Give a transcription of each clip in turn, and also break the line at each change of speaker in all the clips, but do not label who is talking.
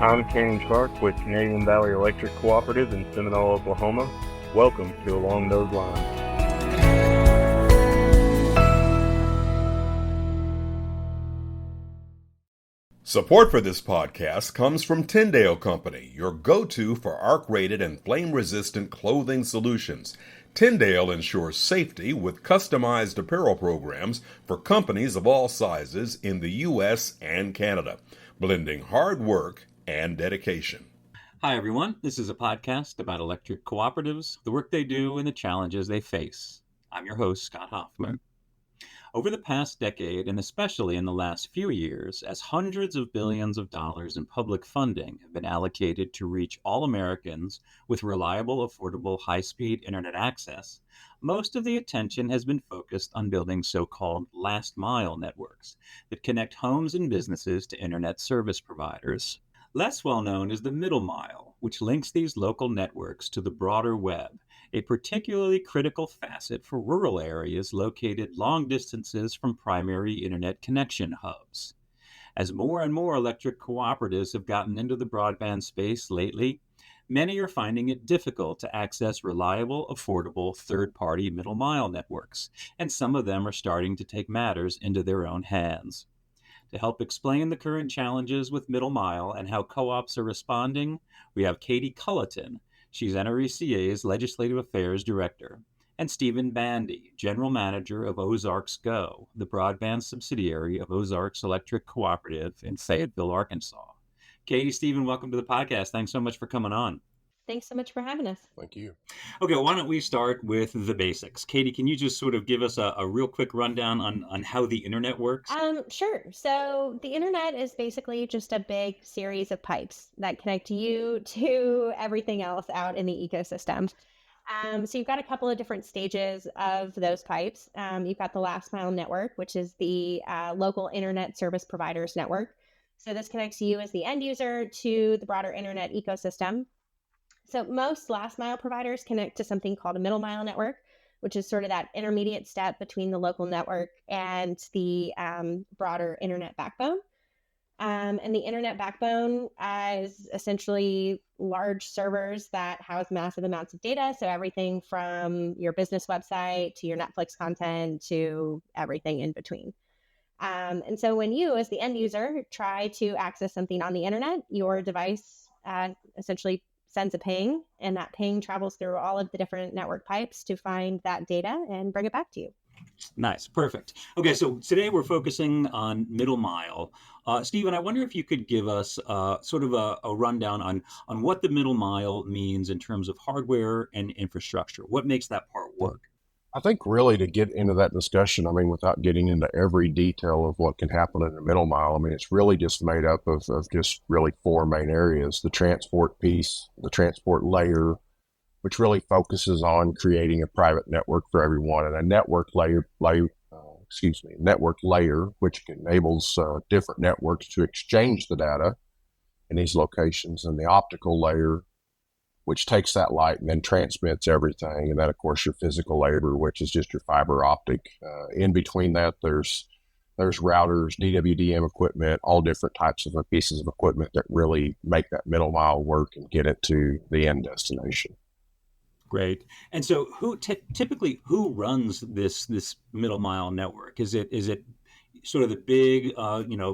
I'm Kenny Clark with Canadian Valley Electric Cooperative in Seminole, Oklahoma. Welcome to Along Those Lines.
Support for this podcast comes from Tyndale Company, your go-to for arc-rated and flame-resistant clothing solutions. Tyndale ensures safety with customized apparel programs for companies of all sizes in the U.S. and Canada, blending hard work and dedication.
Hi, everyone. This is a podcast about electric cooperatives, the work they do, and the challenges they face. I'm your host, Scott Hoffman. Over the past decade, and especially in the last few years, as hundreds of billions of dollars in public funding have been allocated to reach all Americans with reliable, affordable, high-speed internet access, most of the attention has been focused on building so-called last-mile networks that connect homes and businesses to internet service providers. Less well known is the middle mile, which links these local networks to the broader web, a particularly critical facet for rural areas located long distances from primary internet connection hubs. As more and more electric cooperatives have gotten into the broadband space lately, many are finding it difficult to access reliable, affordable, third-party middle mile networks, and some of them are starting to take matters into their own hands. To help explain the current challenges with middle mile and how co-ops are responding, we have Katie Culleton. She's NRECA's Legislative Affairs Director, and Steven Bandy, General Manager of OzarksGo, the broadband subsidiary of Ozarks Electric Cooperative in Fayetteville, Arkansas. Katie, Steven, welcome to the podcast. Thanks so much for coming on.
Thanks so much for having us.
Thank you.
Okay, why don't we start with the basics? Katie, can you just sort of give us a real quick rundown on how the internet works?
Sure. So the internet is basically just a big series of pipes that connect you to everything else out in the ecosystem. So you've got a couple of different stages of those pipes. You've got the last mile network, which is the local internet service providers network. So this connects you as the end user to the broader internet ecosystem. So most last mile providers connect to something called a middle mile network, which is sort of that intermediate step between the local network and the broader internet backbone. And the internet backbone is essentially large servers that house massive amounts of data. So everything from your business website to your Netflix content to everything in between. And so when you, as the end user, try to access something on the internet, your device essentially sends a ping, and that ping travels through all of the different network pipes to find that data and bring it back to you.
Nice. Perfect. Okay, so today we're focusing on middle mile. Steven, I wonder if you could give us sort of a rundown on what the middle mile means in terms of hardware and infrastructure. What makes that part work?
I think really to get into that discussion, I mean, without getting into every detail of what can happen in the middle mile, I mean, it's really just made up of just really four main areas: the transport piece, the transport layer, which really focuses on creating a private network for everyone, and a network layer, which enables different networks to exchange the data in these locations, and the optical layer, which takes that light and then transmits everything. And then, of course, your physical labor, which is just your fiber optic. In between that, there's routers, DWDM equipment, all different types of pieces of equipment that really make that middle mile work and get it to the end destination.
Great. And so typically who runs this middle mile network? Is it sort of the big,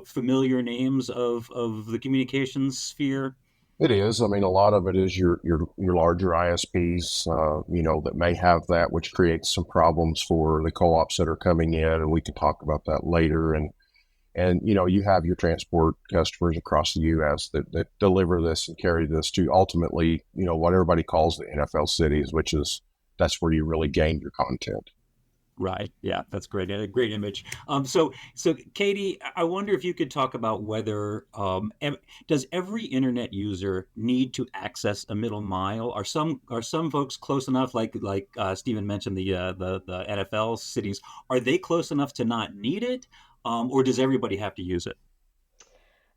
familiar names of the communications sphere?
It is. I mean, a lot of it is your larger ISPs, that may have that, which creates some problems for the co-ops that are coming in, and we can talk about that later. And you have your transport customers across the U.S. that deliver this and carry this to ultimately, what everybody calls the NFL cities, that's where you really gain your content.
Right. Yeah, that's great. A great image. So Katie, I wonder if you could talk about whether does every internet user need to access a middle mile? Are some folks close enough, like Steven mentioned the NFL cities? Are they close enough to not need it, or does everybody have to use it?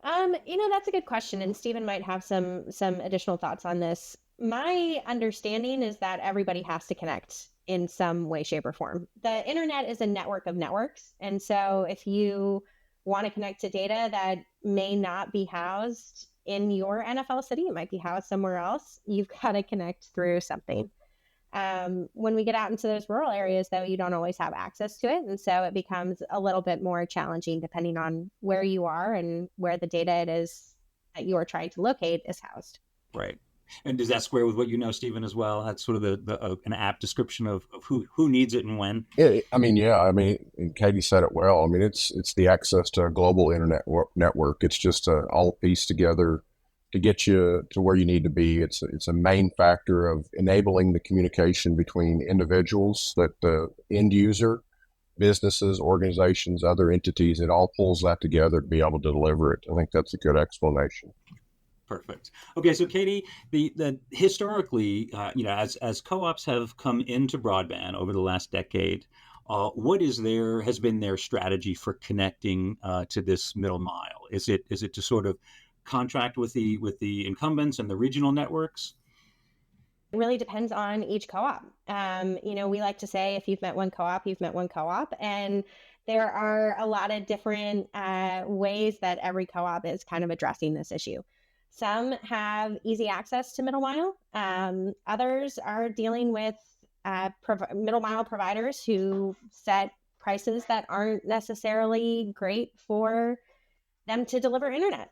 That's a good question, and Steven might have some additional thoughts on this. My understanding is that everybody has to connect in some way, shape, or form. The internet is a network of networks. And so if you want to connect to data that may not be housed in your NFL city. It might be housed somewhere else. You've got to connect through something. When we get out into those rural areas, though, you don't always have access to it. And so it becomes a little bit more challenging depending on where you are and where the data it is that you're trying to locate is housed.
Right. And does that square with what you know, Stephen, as well? That's sort of an apt description of who needs it and when.
And Katie said it well. I mean, it's the access to a global internet network. It's just all pieced together to get you to where you need to be. It's a main factor of enabling the communication between individuals, that the end user, businesses, organizations, other entities. It all pulls that together to be able to deliver it. I think that's a good explanation.
Perfect. Okay, so Katie, the historically, as co-ops have come into broadband over the last decade, what has been their strategy for connecting to this middle mile? Is it to sort of contract with the incumbents and the regional networks?
It really depends on each co-op. We like to say, if you've met one co-op, you've met one co-op, and there are a lot of different ways that every co-op is kind of addressing this issue. Some have easy access to middle mile. Others are dealing with middle mile providers who set prices that aren't necessarily great for them to deliver internet.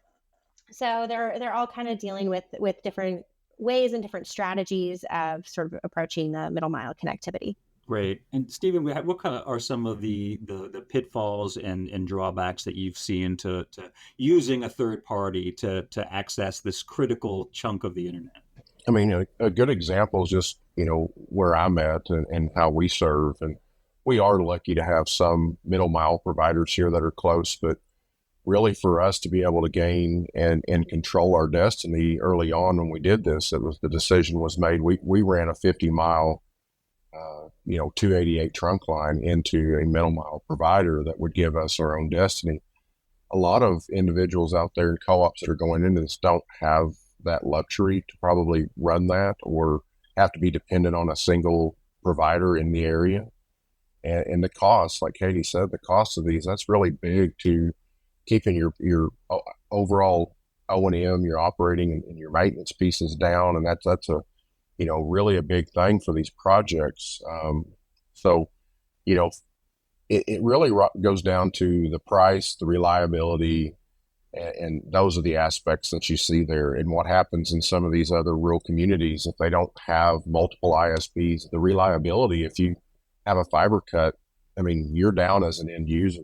So they're all kind of dealing with different ways and different strategies of sort of approaching the middle mile connectivity.
Great. And Stephen, what kind of are some of the pitfalls and drawbacks that you've seen to using a third party to access this critical chunk of the internet?
I mean, a good example is just, where I'm at and how we serve. And we are lucky to have some middle mile providers here that are close, but really for us to be able to gain and control our destiny early on when we did this, the decision was made. We ran a 50-mile 288 trunk line into a middle mile provider that would give us our own destiny. A lot of individuals out there in co-ops that are going into this don't have that luxury to probably run that, or have to be dependent on a single provider in the area. And the cost, like Katie said, the cost of these, that's really big to keeping your overall O&M, your operating and your maintenance pieces down. And that's a really a big thing for these projects. It really goes down to the price, the reliability, and those are the aspects that you see there. And what happens in some of these other rural communities, if they don't have multiple ISPs, the reliability, if you have a fiber cut, I mean, you're down as an end user.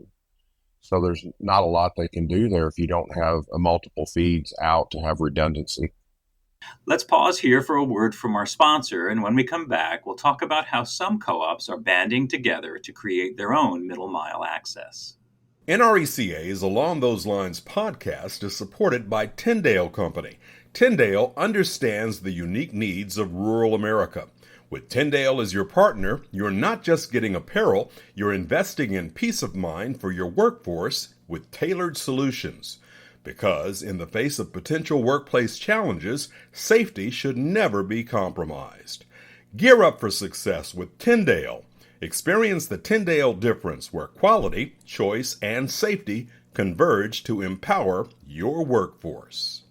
So there's not a lot they can do there if you don't have a multiple feeds out to have redundancy.
Let's pause here for a word from our sponsor, and when we come back, we'll talk about how some co-ops are banding together to create their own middle mile access.
NRECA's Along Those Lines podcast is supported by Tyndale Company. Tyndale understands the unique needs of rural America. With Tyndale as your partner, you're not just getting apparel, you're investing in peace of mind for your workforce with tailored solutions. Because in the face of potential workplace challenges, safety should never be compromised. Gear up for success with Tyndale. Experience the Tyndale difference, where quality, choice, and safety converge to empower your workforce.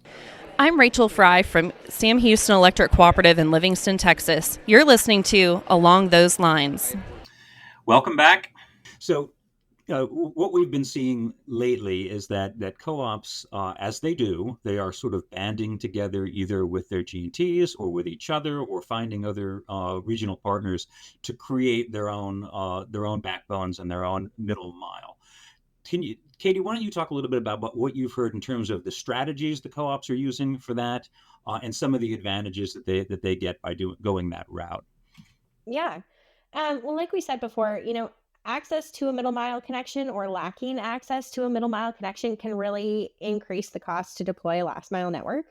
I'm Rachel Fry from Sam Houston Electric Cooperative in Livingston, Texas. You're listening to Along Those Lines.
Welcome back. So what we've been seeing lately is that co-ops, as they do, they are sort of banding together either with their G&Ts or with each other, or finding other regional partners to create their own backbones and their own middle mile. Katie, why don't you talk a little bit about what you've heard in terms of the strategies the co-ops are using for that, and some of the advantages that they get by going that route?
Yeah. Well, like we said before, access to a middle mile connection or lacking access to a middle mile connection can really increase the cost to deploy a last mile network.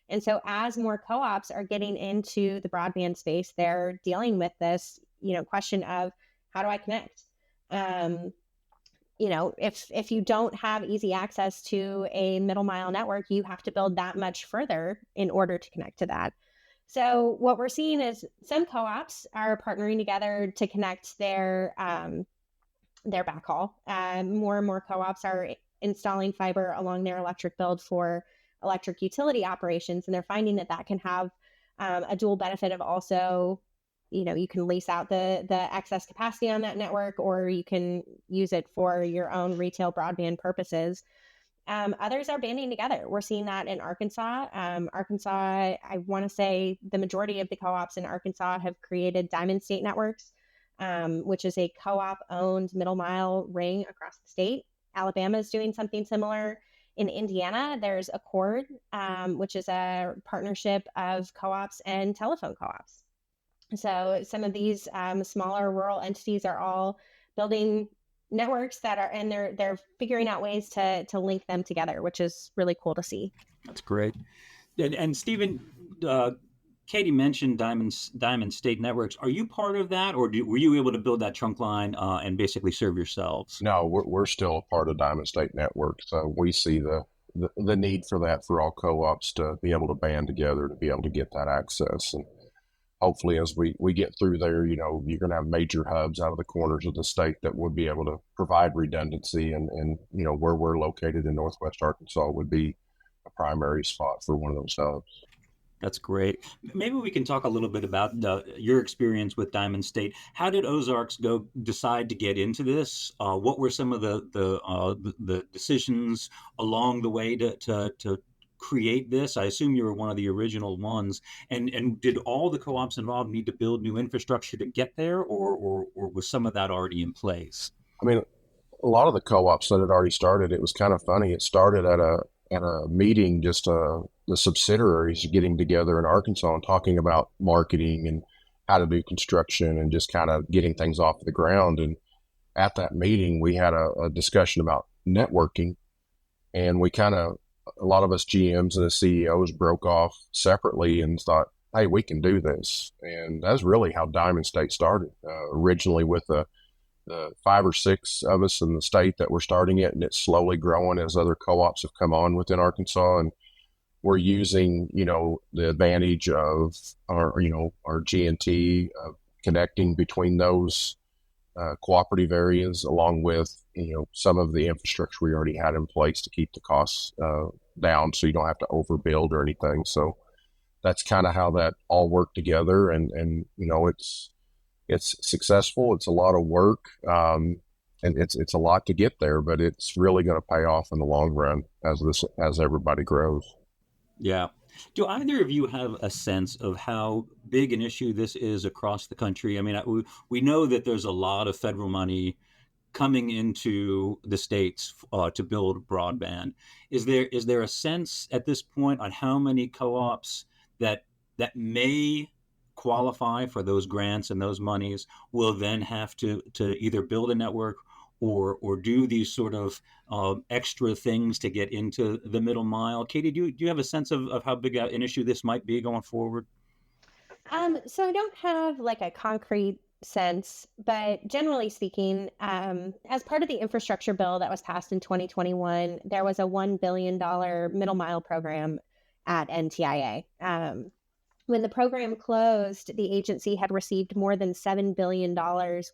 And so as more co-ops are getting into the broadband space, they're dealing with this, question of, how do I connect? If you don't have easy access to a middle mile network, you have to build that much further in order to connect to that. So what we're seeing is some co-ops are partnering together to connect their backhaul. More and more co-ops are installing fiber along their electric build for electric utility operations. And they're finding that that can have a dual benefit of also, you can lease out the excess capacity on that network, or you can use it for your own retail broadband purposes. Others are banding together. We're seeing that in Arkansas. Arkansas, I want to say the majority of the co-ops in Arkansas have created Diamond State Networks, which is a co-op owned middle mile ring across the state. Alabama is doing something similar. In Indiana, there's Accord, which is a partnership of co-ops and telephone co-ops. So some of these smaller rural entities are all building networks that are, and they're figuring out ways to link them together, which is really cool to see.
That's great. And Steven, Katie mentioned Diamond State Networks. Are you part of that, or were you able to build that trunk line and basically serve yourselves?
No, we're still a part of Diamond State Network, so we see the need for that for all co-ops to be able to band together to be able to get that access. And hopefully as we get through there, you're going to have major hubs out of the corners of the state that would be able to provide redundancy, and where we're located in Northwest Arkansas would be a primary spot for one of those hubs.
That's great. Maybe we can talk a little bit about your experience with Diamond State. How did OzarksGo decide to get into this? What were some of the decisions along the way to create this? I assume you were one of the original ones. And did all the co-ops involved need to build new infrastructure to get there, or was some of that already in place?
I mean, a lot of the co-ops that had already started, it was kind of funny. It started at a meeting, just the subsidiaries getting together in Arkansas and talking about marketing and how to do construction and just kind of getting things off the ground. And at that meeting, we had a discussion about networking, and a lot of us GMs and the CEOs broke off separately and thought, hey, we can do this. And that's really how Diamond State started, originally with the 5 or 6 of us in the state that were starting it, and it's slowly growing as other co-ops have come on within Arkansas. And we're using, the advantage of our G&T, connecting between those cooperative areas, along with, some of the infrastructure we already had in place to keep the costs down, so you don't have to overbuild or anything. So that's kind of how that all worked together. And it's successful. It's a lot of work, and it's a lot to get there, but it's really going to pay off in the long run as everybody grows.
Yeah. Do either of you have a sense of how big an issue this is across the country? I mean, we know that there's a lot of federal money coming into the states to build broadband. Is there a sense at this point on how many co-ops that may qualify for those grants and those monies will then have to either build a network or do these sort of extra things to get into the middle mile? Katie, do you have a sense of how big an issue this might be going forward?
So I don't have like a concrete sense, but generally speaking, as part of the infrastructure bill that was passed in 2021, there was a $1 billion middle mile program at NTIA. When the program closed, the agency had received more than $7 billion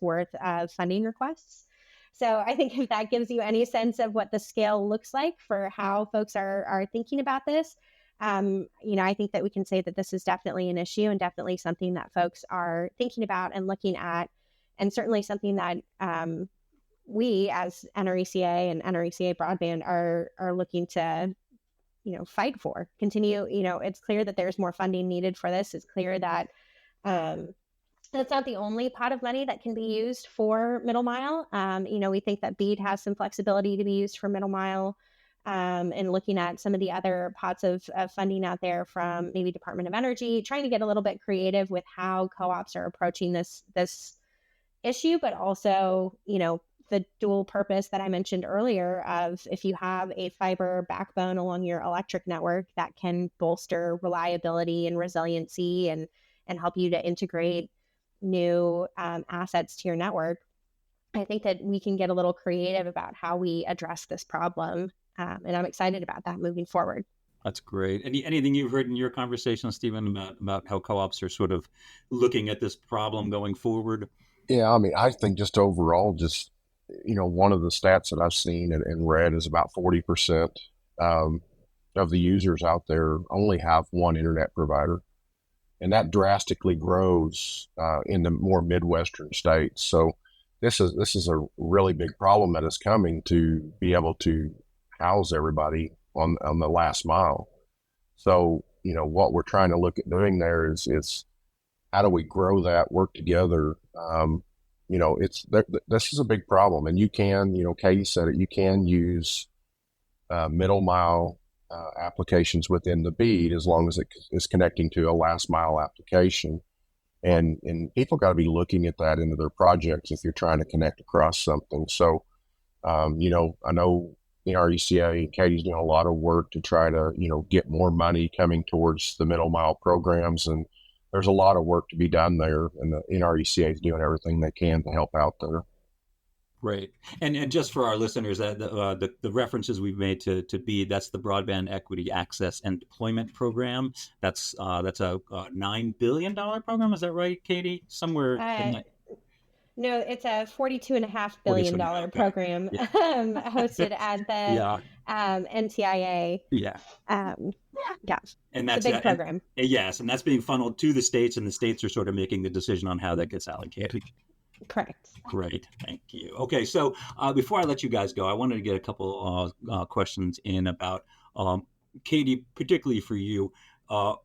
worth of funding requests. So I think if that gives you any sense of what the scale looks like for how folks are thinking about this, I think that we can say that this is definitely an issue and definitely something that folks are thinking about and looking at, and certainly something that we as NRECA and NRECA Broadband are looking to fight for. Continue, it's clear that there's more funding needed for this. It's clear that that's not the only pot of money that can be used for middle mile. We think that BEAD has some flexibility to be used for middle mile, and looking at some of the other pots of funding out there from maybe Department of Energy, trying to get a little bit creative with how co-ops are approaching this issue, but also, the dual purpose that I mentioned earlier of if you have a fiber backbone along your electric network that can bolster reliability and resiliency and help you to integrate new assets to your network, I think that we can get a little creative about how we address this problem. And I'm excited about that moving forward.
That's great. Anything you've heard in your conversation, Steven, about how co-ops are sort of looking at this problem going forward?
Yeah, I mean, I think just overall, just one of the stats that I've seen and read is about 40% of the users out there only have one internet provider, and that drastically grows in the more Midwestern states. So this is a really big problem that is coming to be able to house everybody on the last mile. So what we're trying to look at doing there is how do we grow that, work together. This is a big problem, and you can, Katie said it, you can use middle mile applications within the bead as long as it is connecting to a last mile application. And people got to be looking at that into their projects if you're trying to connect across something. So, I know the NRECA and Katie's doing a lot of work to try to, get more money coming towards the middle mile programs. And there's a lot of work to be done there. And the NRECA is doing everything they can to help out there.
Right. And just for our listeners, the references we've made to BEAD, that's the Broadband Equity Access and Deployment Program. That's a $9 billion program. Is that right, Katie? Somewhere in that.
No, it's a $42.5 billion program hosted at the NTIA.
Yeah.
And that's a big program.
Yes, and that's being funneled to the states, and the states are sort of making the decision on how that gets allocated.
Correct.
Great. Thank you. Okay. So before I let you guys go, I wanted to get a couple questions in about Katie, particularly for you. You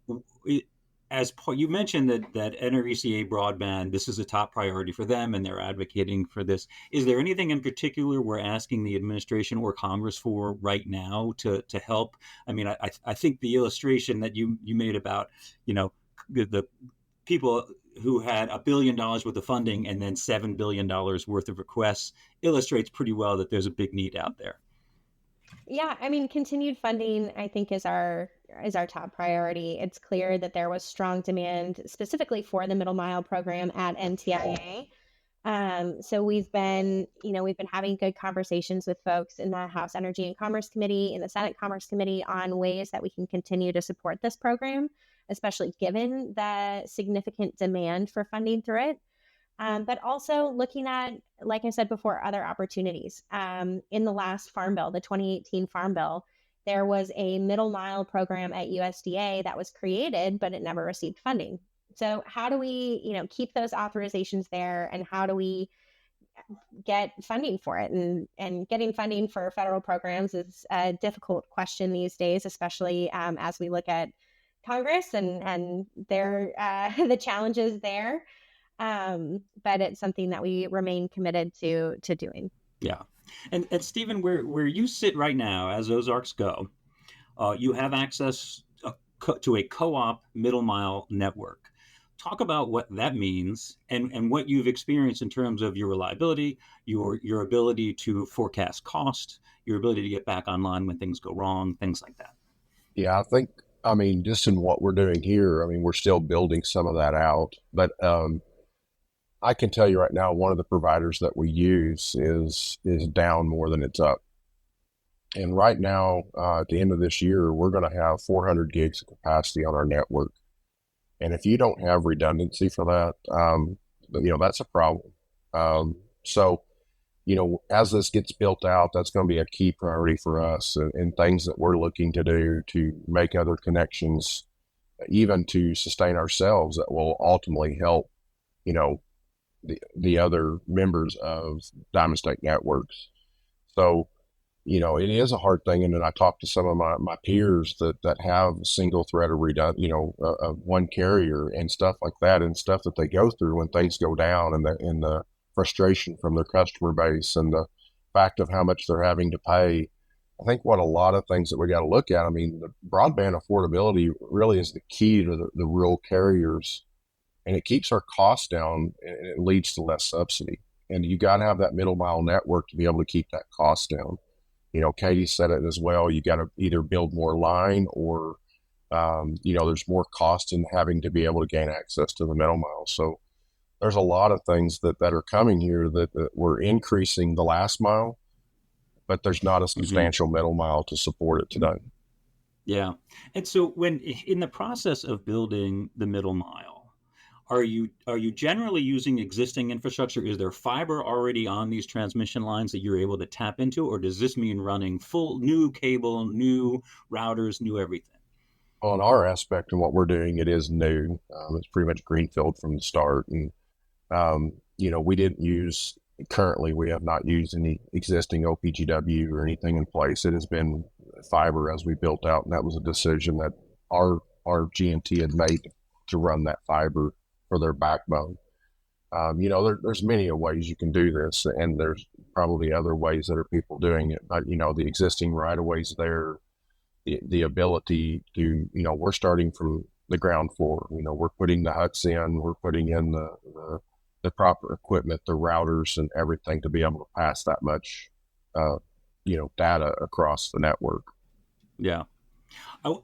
mentioned that NRECA broadband, this is a top priority for them, and they're advocating for this. Is there anything in particular we're asking the administration or Congress for right now to help? I mean, I think the illustration that you made about, the people who had $1 billion worth of funding and then $7 billion worth of requests illustrates pretty well that there's a big need out there.
Yeah, I mean, continued funding, I think, is our top priority. It's clear that there was strong demand specifically for the middle mile program at NTIA. So we've been having good conversations with folks in the House Energy and Commerce Committee, in the Senate Commerce Committee, on ways that we can continue to support this program, especially given the significant demand for funding through it. But also looking at, like I said before, other opportunities. In the last Farm Bill, the 2018 Farm Bill, there was a middle mile program at USDA that was created, but it never received funding. So how do we, keep those authorizations there, and how do we get funding for it? And getting funding for federal programs is a difficult question these days, especially as we look at Congress and their the challenges there. But it's something that we remain committed to doing.
Yeah. And Steven, where you sit right now as OzarksGo, you have access to a co-op middle mile network. Talk about what that means and what you've experienced in terms of your reliability, your ability to forecast cost, your ability to get back online when things go wrong, things like that.
Yeah, I mean, just in what we're doing here, we're still building some of that out, but I can tell you right now, one of the providers that we use is down more than it's up. And right now, at the end of this year, we're going to have 400 gigs of capacity on our network. And if you don't have redundancy for that, that's a problem. So, as this gets built out, that's going to be a key priority for us, and things that we're looking to do to make other connections, even to sustain ourselves, that will ultimately help, the other members of Diamond State Networks. So, it is a hard thing. And then I talked to some of my peers that have single thread or one carrier and stuff like that, and stuff that they go through when things go down, and the frustration from their customer base, and the fact of how much they're having to pay. I think what a lot of things that we got to look at, the broadband affordability really is the key to the rural carriers. And it keeps our costs down, and it leads to less subsidy. And you got to have that middle mile network to be able to keep that cost down. Katie said it as well. You got to either build more line, or, there's more cost in having to be able to gain access to the middle mile. So there's a lot of things that are coming here that we're increasing the last mile, but there's not a substantial middle mile to support it today.
Yeah. And so when in the process of building the middle mile, Are you generally using existing infrastructure? Is there fiber already on these transmission lines that you're able to tap into, or does this mean running full new cable, new routers, new everything?
On our aspect and what we're doing, it is new. It's pretty much greenfield from the start. And, we didn't use, currently, we have not used any existing OPGW or anything in place. It has been fiber as we built out. And that was a decision that our G&T had made to run that fiber for their backbone. There's many ways you can do this, and there's probably other ways that are people doing it. But, the existing right-of-ways there, the ability to, we're starting from the ground floor. We're putting the huts in, we're putting in the proper equipment, the routers and everything to be able to pass that much, data across the network.
Yeah.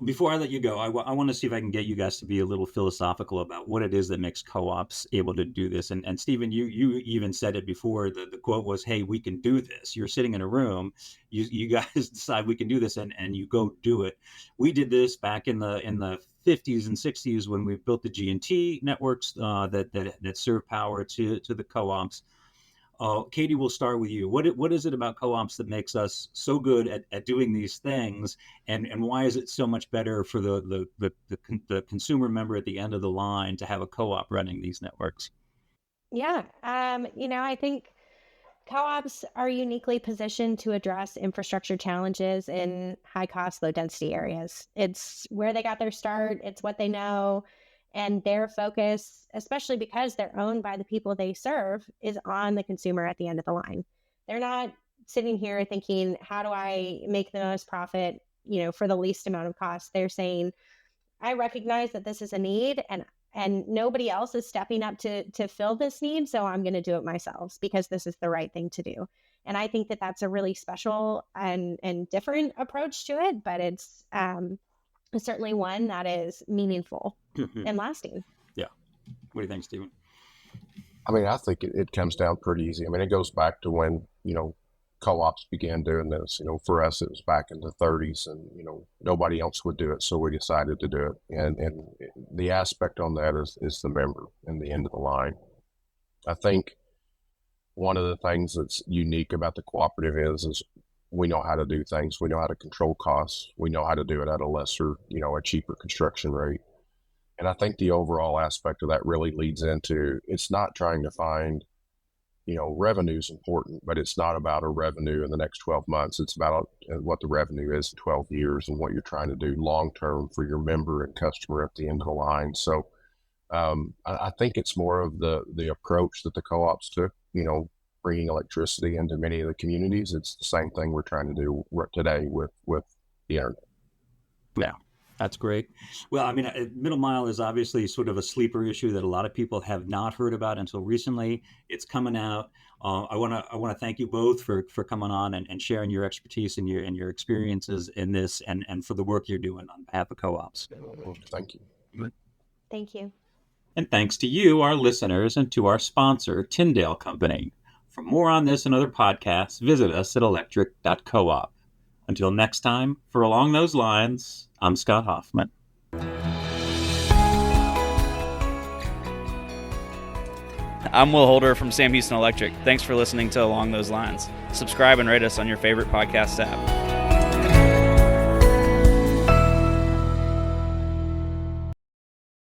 Before I let you go, I want to see if I can get you guys to be a little philosophical about what it is that makes co-ops able to do this. And Steven, you even said it before. The quote was, "Hey, we can do this." You're sitting in a room, you guys decide we can do this, and you go do it. We did this back in the 50s and 60s when we built the G&T networks that serve power to the co-ops. Katie, we'll start with you. What is it about co-ops that makes us so good at doing these things, and why is it so much better for the consumer member at the end of the line to have a co-op running these networks?
Yeah, I think co-ops are uniquely positioned to address infrastructure challenges in high-cost, low-density areas. It's where they got their start. It's what they know. And their focus, especially because they're owned by the people they serve, is on the consumer at the end of the line. They're not sitting here thinking, how do I make the most profit, for the least amount of cost? They're saying, I recognize that this is a need, and nobody else is stepping up to fill this need, so I'm going to do it myself because this is the right thing to do. And I think that that's a really special and different approach to it, but it's certainly one that is meaningful and lasting.
Yeah. What do you think, Steven?
I think it comes down pretty easy. It goes back to when, co-ops began doing this. For us, it was back in the 30s, and, nobody else would do it. So we decided to do it. And the aspect on that is the member and the end of the line. I think one of the things that's unique about the cooperative is we know how to do things. We know how to control costs. We know how to do it at a lesser, a cheaper construction rate. And I think the overall aspect of that really leads into, it's not trying to find, revenue is important, but it's not about a revenue in the next 12 months. It's about what the revenue is in 12 years and what you're trying to do long-term for your member and customer at the end of the line. So I think it's more of the approach that the co-ops took, bringing electricity into many of the communities. It's the same thing we're trying to do today with the internet.
Yeah, that's great. Well, middle mile is obviously sort of a sleeper issue that a lot of people have not heard about until recently. It's coming out. I want to thank you both for coming on and sharing your expertise and your experiences in this, and for the work you're doing on behalf of co-ops.
Thank you.
Thank you.
And thanks to you, our listeners, and to our sponsor, Tyndale Company. For more on this and other podcasts, visit us at electric.coop. Until next time, for Along Those Lines, I'm Scott Hoffman.
I'm Will Holder from Sam Houston Electric. Thanks for listening to Along Those Lines. Subscribe and rate us on your favorite podcast app.